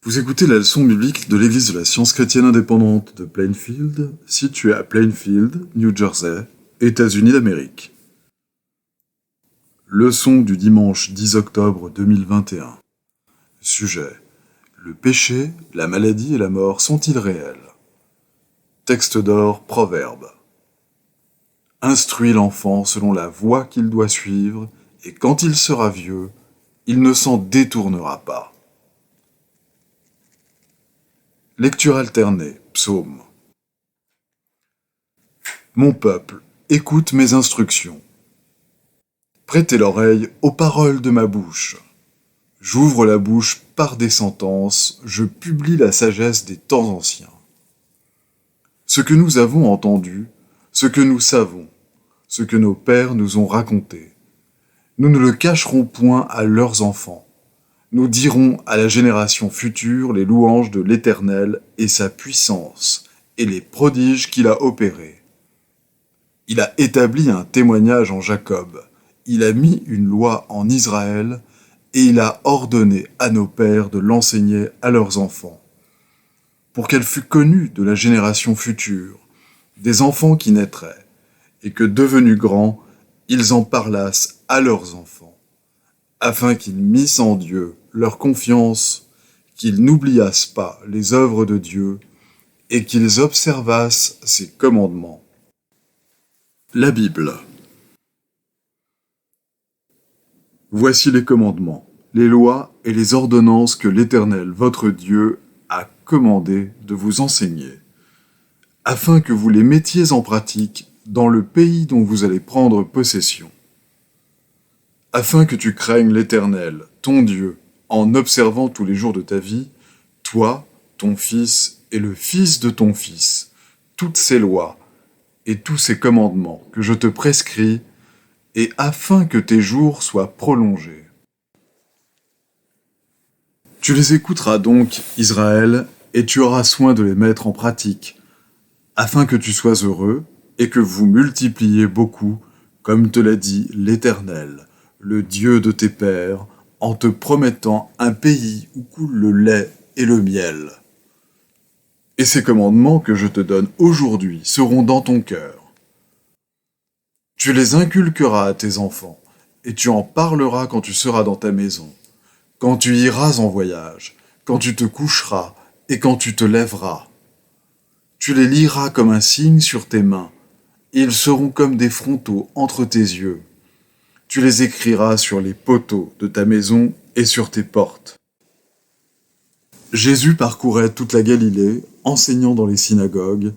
Vous écoutez la leçon biblique de l'Église de la Science chrétienne indépendante de Plainfield, située à Plainfield, New Jersey, États-Unis d'Amérique. Leçon du dimanche 10 octobre 2021. Sujet: le péché, la maladie et la mort sont-ils réels? Texte d'or, Proverbe. Instruis l'enfant selon la voie qu'il doit suivre, et quand il sera vieux, il ne s'en détournera pas. Lecture alternée, psaume. Mon peuple, écoute mes instructions. Prêtez l'oreille aux paroles de ma bouche. J'ouvre la bouche par des sentences, je publie la sagesse des temps anciens. Ce que nous avons entendu, ce que nous savons, ce que nos pères nous ont raconté, nous ne le cacherons point à leurs enfants. Nous dirons à la génération future les louanges de l'Éternel et sa puissance, et les prodiges qu'il a opérés. Il a établi un témoignage en Jacob, il a mis une loi en Israël, et il a ordonné à nos pères de l'enseigner à leurs enfants, pour qu'elle fût connue de la génération future, des enfants qui naîtraient, et que devenus grands, ils en parlassent à leurs enfants, afin qu'ils missent en Dieu leur confiance, qu'ils n'oubliassent pas les œuvres de Dieu, et qu'ils observassent ses commandements. La Bible. Voici les commandements, les lois et les ordonnances que l'Éternel, votre Dieu, a commandé de vous enseigner, afin que vous les mettiez en pratique dans le pays dont vous allez prendre possession. Afin que tu craignes l'Éternel, ton Dieu, en observant tous les jours de ta vie, toi, ton fils et le fils de ton fils, toutes ces lois et tous ces commandements que je te prescris, et afin que tes jours soient prolongés. Tu les écouteras donc, Israël, et tu auras soin de les mettre en pratique, afin que tu sois heureux et que vous multipliez beaucoup, comme te l'a dit l'Éternel, le Dieu de tes pères, en te promettant un pays où coule le lait et le miel. Et ces commandements que je te donne aujourd'hui seront dans ton cœur. Tu les inculqueras à tes enfants, et tu en parleras quand tu seras dans ta maison, quand tu iras en voyage, quand tu te coucheras et quand tu te lèveras. Tu les liras comme un signe sur tes mains, ils seront comme des frontaux entre tes yeux. Tu les écriras sur les poteaux de ta maison et sur tes portes. Jésus parcourait toute la Galilée, enseignant dans les synagogues,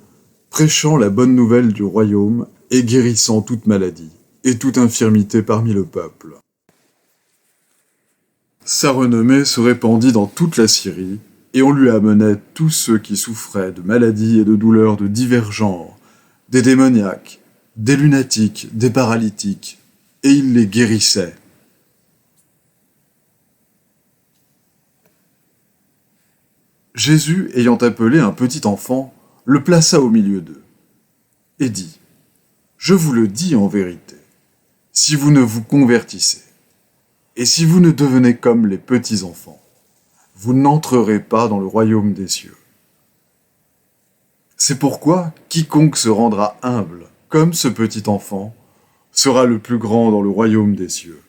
prêchant la bonne nouvelle du royaume et guérissant toute maladie et toute infirmité parmi le peuple. Sa renommée se répandit dans toute la Syrie, et on lui amenait tous ceux qui souffraient de maladies et de douleurs de divers genres, des démoniaques, des lunatiques, des paralytiques, et il les guérissait. Jésus, ayant appelé un petit enfant, le plaça au milieu d'eux, et dit : « Je vous le dis en vérité, si vous ne vous convertissez, et si vous ne devenez comme les petits enfants, vous n'entrerez pas dans le royaume des cieux. C'est pourquoi quiconque se rendra humble, comme ce petit enfant, sera le plus grand dans le royaume des cieux.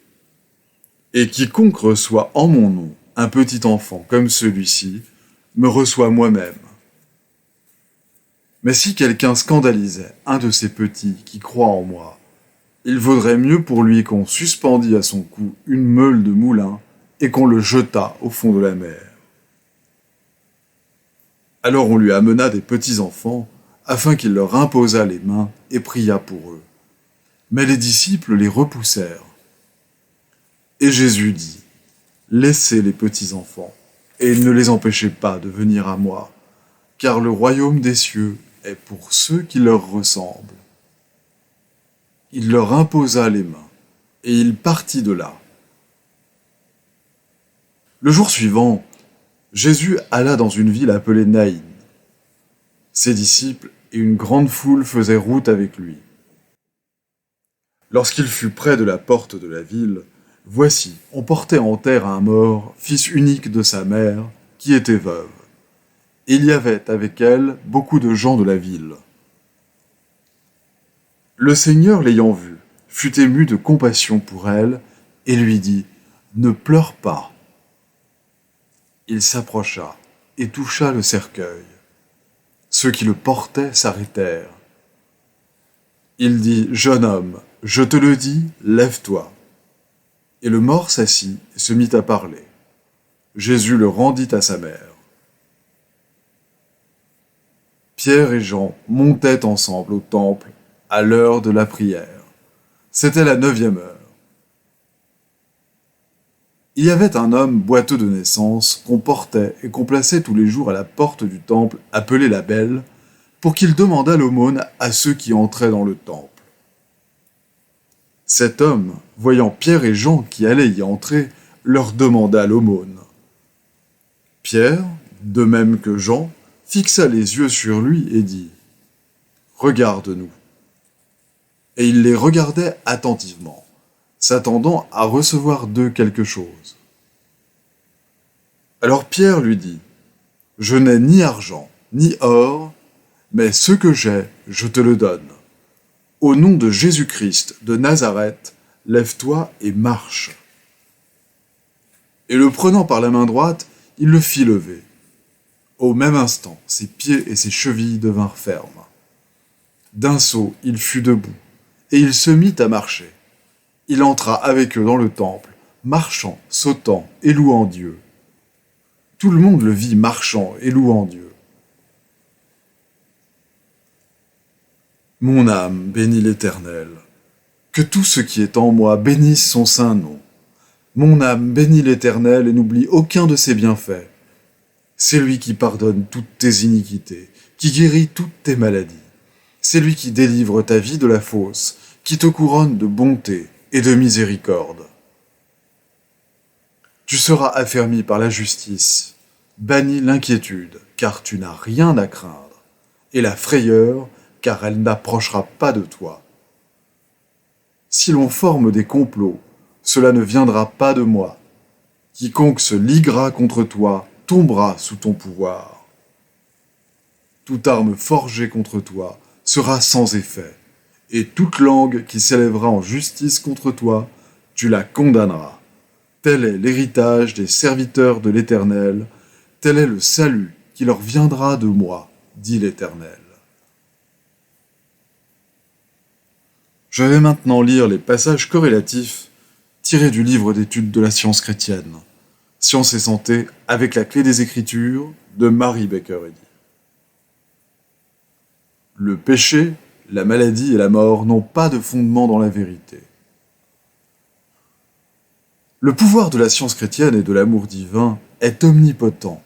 Et quiconque reçoit en mon nom un petit enfant comme celui-ci, me reçoit moi-même. Mais si quelqu'un scandalisait un de ces petits qui croient en moi, il vaudrait mieux pour lui qu'on suspendît à son cou une meule de moulin et qu'on le jetât au fond de la mer. Alors on lui amena des petits enfants, afin qu'il leur imposât les mains et priât pour eux. Mais les disciples les repoussèrent. Et Jésus dit : « Laissez les petits enfants, et ne les empêchez pas de venir à moi, car le royaume des cieux est pour ceux qui leur ressemblent. » Il leur imposa les mains, et il partit de là. Le jour suivant, Jésus alla dans une ville appelée Naïn. Ses disciples et une grande foule faisaient route avec lui. Lorsqu'il fut près de la porte de la ville, voici, on portait en terre un mort, fils unique de sa mère, qui était veuve. Et il y avait avec elle beaucoup de gens de la ville. Le Seigneur, l'ayant vue, fut ému de compassion pour elle et lui dit « Ne pleure pas ». Il s'approcha et toucha le cercueil. Ceux qui le portaient s'arrêtèrent. Il dit « Jeune homme, je te le dis, lève-toi ». Et le mort s'assit et se mit à parler. Jésus le rendit à sa mère. Pierre et Jean montaient ensemble au temple à l'heure de la prière. C'était la 9e heure. Il y avait un homme boiteux de naissance qu'on portait et qu'on plaçait tous les jours à la porte du temple appelé la Belle, pour qu'il demandât l'aumône à ceux qui entraient dans le temple. Cet homme, voyant Pierre et Jean qui allaient y entrer, leur demanda l'aumône. Pierre, de même que Jean, fixa les yeux sur lui et dit « Regarde-nous ». Et il les regardait attentivement, s'attendant à recevoir d'eux quelque chose. Alors Pierre lui dit « Je n'ai ni argent, ni or, mais ce que j'ai, je te le donne. Au nom de Jésus-Christ de Nazareth, lève-toi et marche. » Et le prenant par la main droite, il le fit lever. Au même instant, ses pieds et ses chevilles devinrent fermes. D'un saut, il fut debout, et il se mit à marcher. Il entra avec eux dans le temple, marchant, sautant et louant Dieu. Tout le monde le vit marchant et louant Dieu. Mon âme bénit l'Éternel. Que tout ce qui est en moi bénisse son saint nom. Mon âme bénit l'Éternel et n'oublie aucun de ses bienfaits. C'est lui qui pardonne toutes tes iniquités, qui guérit toutes tes maladies. C'est lui qui délivre ta vie de la fosse, qui te couronne de bonté et de miséricorde. Tu seras affermi par la justice, bannis l'inquiétude, car tu n'as rien à craindre, et la frayeur, car elle n'approchera pas de toi. Si l'on forme des complots, cela ne viendra pas de moi. Quiconque se liguera contre toi tombera sous ton pouvoir. Toute arme forgée contre toi sera sans effet, et toute langue qui s'élèvera en justice contre toi, tu la condamneras. Tel est l'héritage des serviteurs de l'Éternel, tel est le salut qui leur viendra de moi, dit l'Éternel. Je vais maintenant lire les passages corrélatifs tirés du livre d'études de la science chrétienne, Science et santé avec la clé des Écritures de Mary Baker Eddy. Le péché, la maladie et la mort n'ont pas de fondement dans la vérité. Le pouvoir de la science chrétienne et de l'amour divin est omnipotent.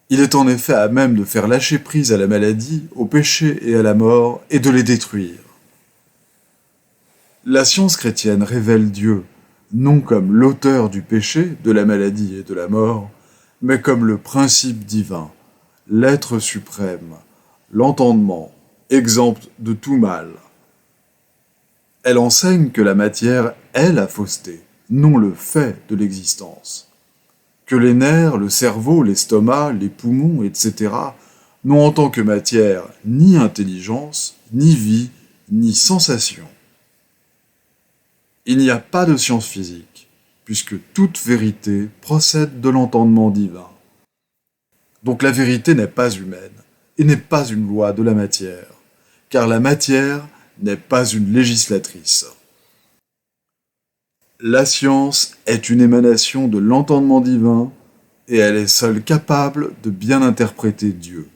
Il est en effet à même de faire lâcher prise à la maladie, au péché et à la mort et de les détruire. La science chrétienne révèle Dieu, non comme l'auteur du péché, de la maladie et de la mort, mais comme le principe divin, l'être suprême, l'entendement, exempt de tout mal. Elle enseigne que la matière est la fausseté, non le fait de l'existence. Que les nerfs, le cerveau, l'estomac, les poumons, etc. n'ont en tant que matière ni intelligence, ni vie, ni sensation. Il n'y a pas de science physique, puisque toute vérité procède de l'entendement divin. Donc la vérité n'est pas humaine, et n'est pas une loi de la matière, car la matière n'est pas une législatrice. La science est une émanation de l'entendement divin, et elle est seule capable de bien interpréter Dieu.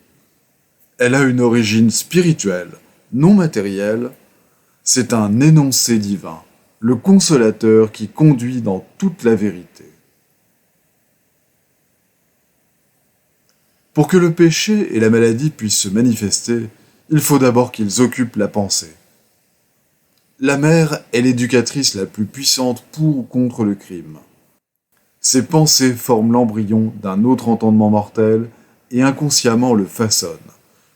Elle a une origine spirituelle, non matérielle, c'est un énoncé divin, le consolateur qui conduit dans toute la vérité. Pour que le péché et la maladie puissent se manifester, il faut d'abord qu'ils occupent la pensée. La mère est l'éducatrice la plus puissante pour ou contre le crime. Ses pensées forment l'embryon d'un autre entendement mortel et inconsciemment le façonnent,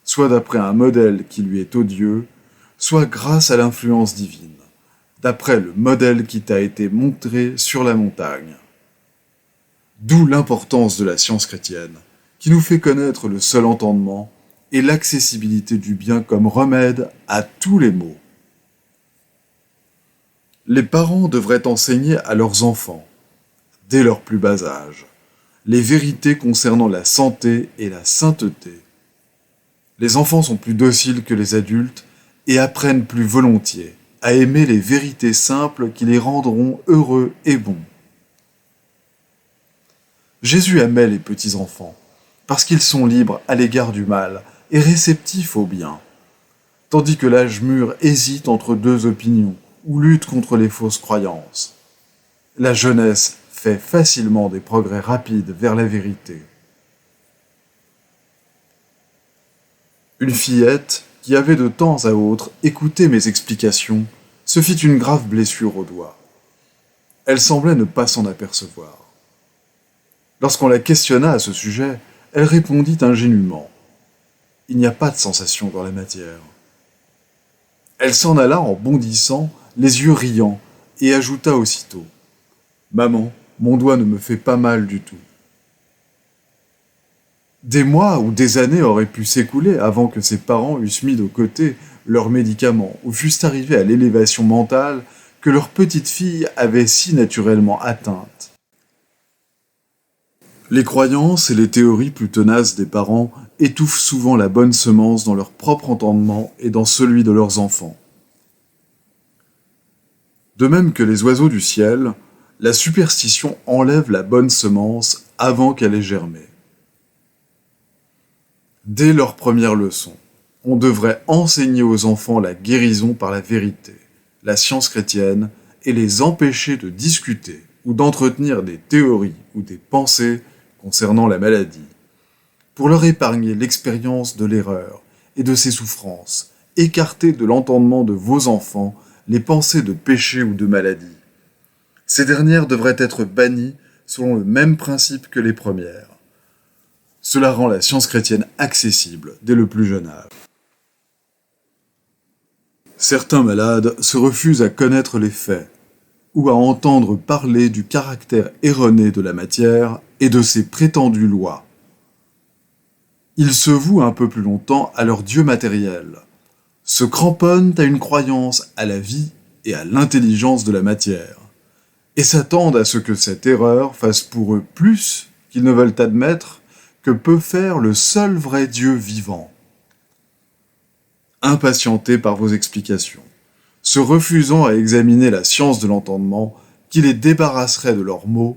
soit d'après un modèle qui lui est odieux, soit grâce à l'influence divine, d'après le modèle qui t'a été montré sur la montagne. D'où l'importance de la science chrétienne, qui nous fait connaître le seul entendement et l'accessibilité du bien comme remède à tous les maux. Les parents devraient enseigner à leurs enfants, dès leur plus bas âge, les vérités concernant la santé et la sainteté. Les enfants sont plus dociles que les adultes et apprennent plus volontiers à aimer les vérités simples qui les rendront heureux et bons. Jésus aimait les petits-enfants parce qu'ils sont libres à l'égard du mal et réceptifs au bien, tandis que l'âge mûr hésite entre deux opinions ou lutte contre les fausses croyances. La jeunesse fait facilement des progrès rapides vers la vérité. Une fillette, qui avait de temps à autre écouté mes explications, se fit une grave blessure au doigt. Elle semblait ne pas s'en apercevoir. Lorsqu'on la questionna à ce sujet, elle répondit ingénument. Il n'y a pas de sensation dans la matière. Elle s'en alla en bondissant, les yeux riants, et ajouta aussitôt. Maman, mon doigt ne me fait pas mal du tout. Des mois ou des années auraient pu s'écouler avant que ses parents eussent mis de côté leurs médicaments ou fussent arrivés à l'élévation mentale que leur petite fille avait si naturellement atteinte. Les croyances et les théories plus tenaces des parents étouffent souvent la bonne semence dans leur propre entendement et dans celui de leurs enfants. De même que les oiseaux du ciel, la superstition enlève la bonne semence avant qu'elle ait germé. Dès leur première leçon, on devrait enseigner aux enfants la guérison par la vérité, la science chrétienne, et les empêcher de discuter ou d'entretenir des théories ou des pensées concernant la maladie, pour leur épargner l'expérience de l'erreur et de ses souffrances, écarter de l'entendement de vos enfants les pensées de péché ou de maladie. Ces dernières devraient être bannies selon le même principe que les premières. Cela rend la science chrétienne accessible dès le plus jeune âge. Certains malades se refusent à connaître les faits ou à entendre parler du caractère erroné de la matière et de ses prétendues lois. Ils se vouent un peu plus longtemps à leur Dieu matériel, se cramponnent à une croyance à la vie et à l'intelligence de la matière, et s'attendent à ce que cette erreur fasse pour eux plus qu'ils ne veulent admettre que peut faire le seul vrai Dieu vivant. Impatientés par vos explications, se refusant à examiner la science de l'entendement qui les débarrasserait de leurs maux,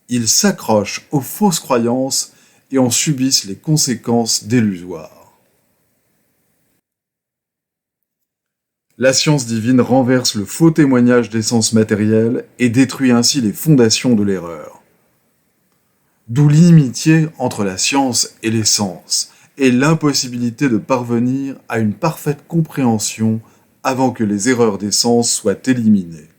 ils s'accrochent aux fausses croyances et en subissent les conséquences délusoires. La science divine renverse le faux témoignage des sens matériels et détruit ainsi les fondations de l'erreur. D'où l'inimitié entre la science et les sens, et l'impossibilité de parvenir à une parfaite compréhension avant que les erreurs des sens soient éliminées.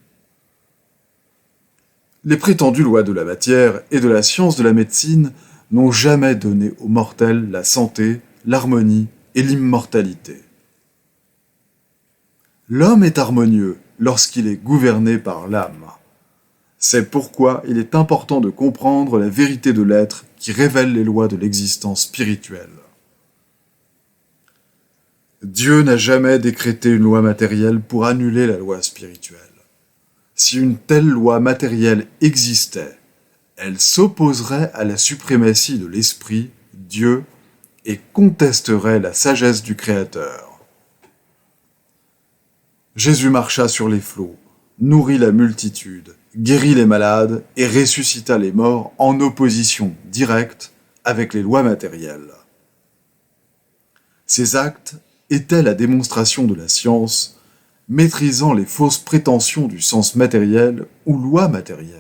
Les prétendues lois de la matière et de la science de la médecine n'ont jamais donné aux mortels la santé, l'harmonie et l'immortalité. L'homme est harmonieux lorsqu'il est gouverné par l'âme. C'est pourquoi il est important de comprendre la vérité de l'être qui révèle les lois de l'existence spirituelle. Dieu n'a jamais décrété une loi matérielle pour annuler la loi spirituelle. Si une telle loi matérielle existait, elle s'opposerait à la suprématie de l'Esprit, Dieu, et contesterait la sagesse du Créateur. Jésus marcha sur les flots, nourrit la multitude, guérit les malades et ressuscita les morts en opposition directe avec les lois matérielles. Ces actes étaient la démonstration de la science, maîtrisant les fausses prétentions du sens matériel ou loi matérielle.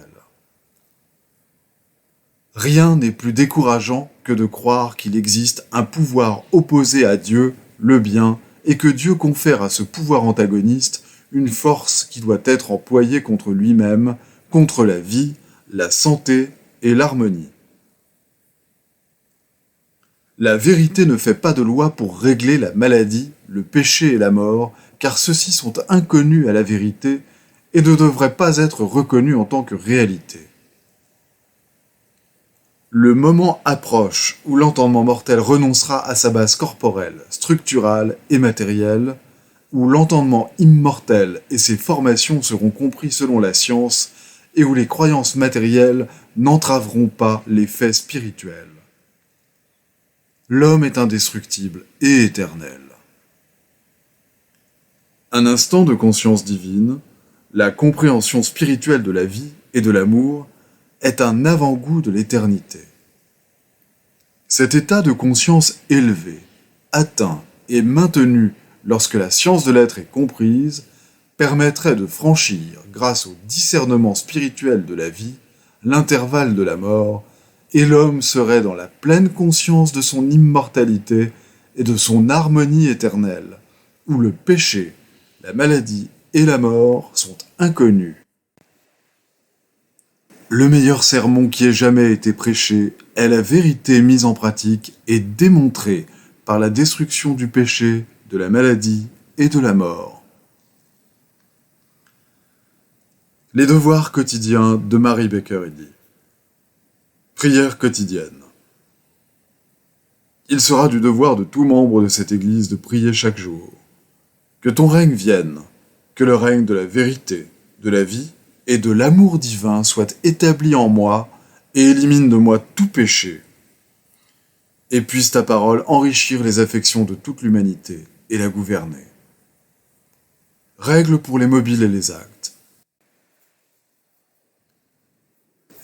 Rien n'est plus décourageant que de croire qu'il existe un pouvoir opposé à Dieu, le bien, et que Dieu confère à ce pouvoir antagoniste une force qui doit être employée contre lui-même, contre la vie, la santé et l'harmonie. La vérité ne fait pas de loi pour régler la maladie, le péché et la mort, car ceux-ci sont inconnus à la vérité et ne devraient pas être reconnus en tant que réalité. Le moment approche où l'entendement mortel renoncera à sa base corporelle, structurale et matérielle, où l'entendement immortel et ses formations seront compris selon la science et où les croyances matérielles n'entraveront pas les faits spirituels. L'homme est indestructible et éternel. Un instant de conscience divine, la compréhension spirituelle de la vie et de l'amour est un avant-goût de l'éternité. Cet état de conscience élevé, atteint et maintenu lorsque la science de l'être est comprise, permettrait de franchir, grâce au discernement spirituel de la vie, l'intervalle de la mort, et l'homme serait dans la pleine conscience de son immortalité et de son harmonie éternelle, où le péché, la maladie et la mort sont inconnus. Le meilleur sermon qui ait jamais été prêché est la vérité mise en pratique et démontrée par la destruction du péché, de la maladie et de la mort. Les devoirs quotidiens de Mary Baker Eddy. Prière quotidienne. Il sera du devoir de tout membre de cette Église de prier chaque jour. Que ton règne vienne, que le règne de la vérité, de la vie et de l'amour divin soit établi en moi et élimine de moi tout péché. Et puisse ta parole enrichir les affections de toute l'humanité et la gouverner. Règles pour les mobiles et les actes.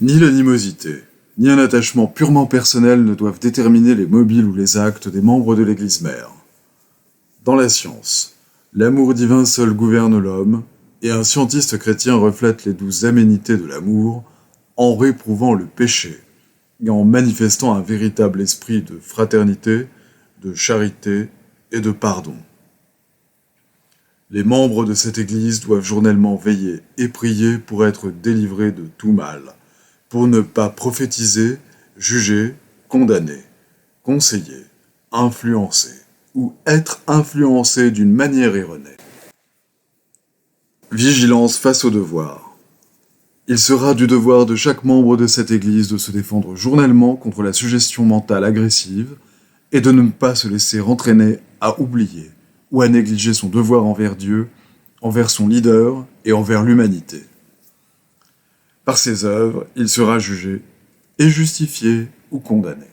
Ni l'animosité, ni un attachement purement personnel ne doivent déterminer les mobiles ou les actes des membres de l'Église mère. Dans la science, l'amour divin seul gouverne l'homme, et un scientiste chrétien reflète les douces aménités de l'amour en réprouvant le péché et en manifestant un véritable esprit de fraternité, de charité et de pardon. Les membres de cette Église doivent journellement veiller et prier pour être délivrés de tout mal, pour ne pas prophétiser, juger, condamner, conseiller, influencer ou être influencé d'une manière erronée. Vigilance face au devoir. Il sera du devoir de chaque membre de cette Église de se défendre journellement contre la suggestion mentale agressive et de ne pas se laisser entraîner à oublier ou à négliger son devoir envers Dieu, envers son leader et envers l'humanité. Par ses œuvres, il sera jugé et justifié ou condamné.